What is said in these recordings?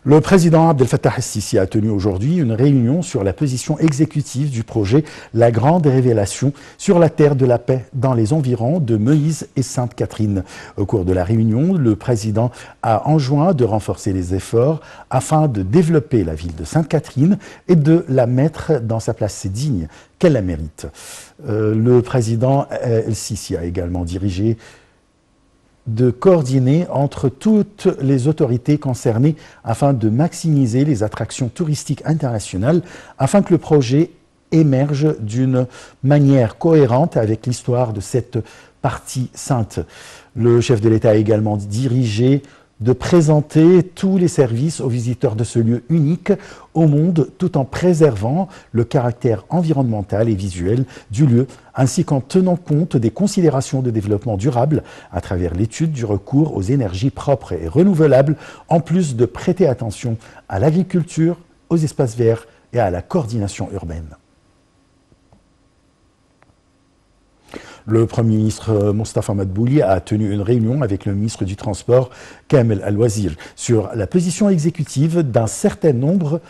Le président Abdel Fattah el-Sisi a tenu aujourd'hui une réunion sur la position exécutive du projet La Grande Révélation sur la terre de la paix dans les environs de Moïse et Sainte-Catherine. Au cours de la réunion, le président a enjoint de renforcer les efforts afin de développer la ville de Sainte-Catherine et de la mettre dans sa place digne qu'elle la mérite. Le président el-Sisi a également dirigé de coordonner entre toutes les autorités concernées afin de maximiser les attractions touristiques internationales, afin que le projet émerge d'une manière cohérente avec l'histoire de cette partie sainte. Le chef de l'État a également dirigé de présenter tous les services aux visiteurs de ce lieu unique au monde, tout en préservant le caractère environnemental et visuel du lieu, ainsi qu'en tenant compte des considérations de développement durable à travers l'étude du recours aux énergies propres et renouvelables, en plus de prêter attention à l'agriculture, aux espaces verts et à la coordination urbaine. Le Premier ministre Mostafa Madbouli a tenu une réunion avec le ministre du Transport, Kamel Al-Wazir, sur la position exécutive d'un certain nombre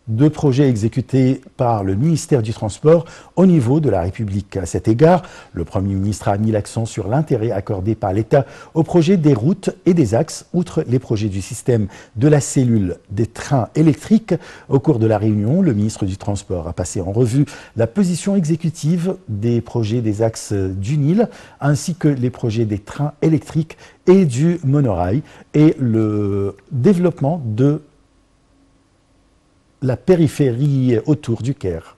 de projets exécutés par le ministère du Transport au niveau de la République. À cet égard, le Premier ministre a mis l'accent sur l'intérêt accordé par l'État aux projets des routes et des axes, outre les projets du système de la cellule des trains électriques. Au cours de la réunion, le ministre du Transport a passé en revue la position exécutive des projets des axes du Nil, ainsi que les projets des trains électriques et du monorail, et le développement de la périphérie autour du Caire.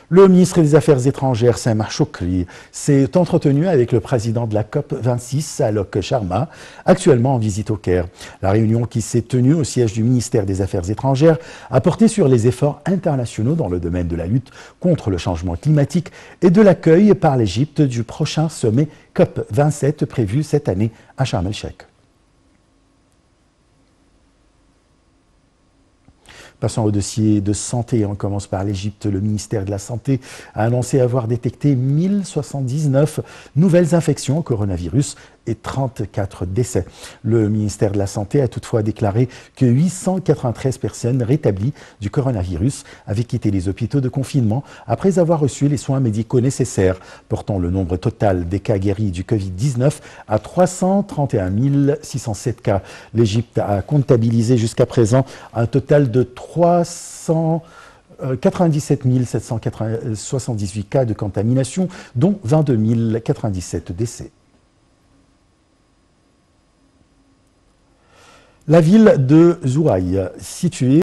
Le ministre des Affaires étrangères, Sameh Shoukry, s'est entretenu avec le président de la COP26, Alok Sharma, actuellement en visite au Caire. La réunion qui s'est tenue au siège du ministère des Affaires étrangères a porté sur les efforts internationaux dans le domaine de la lutte contre le changement climatique et de l'accueil par l'Égypte du prochain sommet COP27 prévu cette année à Sharm el-Sheikh. Passons au dossier de santé, on commence par l'Égypte. Le ministère de la Santé a annoncé avoir détecté 1079 nouvelles infections au coronavirus et 34 décès. Le ministère de la Santé a toutefois déclaré que 893 personnes rétablies du coronavirus avaient quitté les hôpitaux de confinement après avoir reçu les soins médicaux nécessaires, portant le nombre total des cas guéris du Covid-19 à 331 607 cas. L'Égypte a comptabilisé jusqu'à présent un total de 397 778 cas de contamination, dont 22 097 décès. La ville de Zouaï, située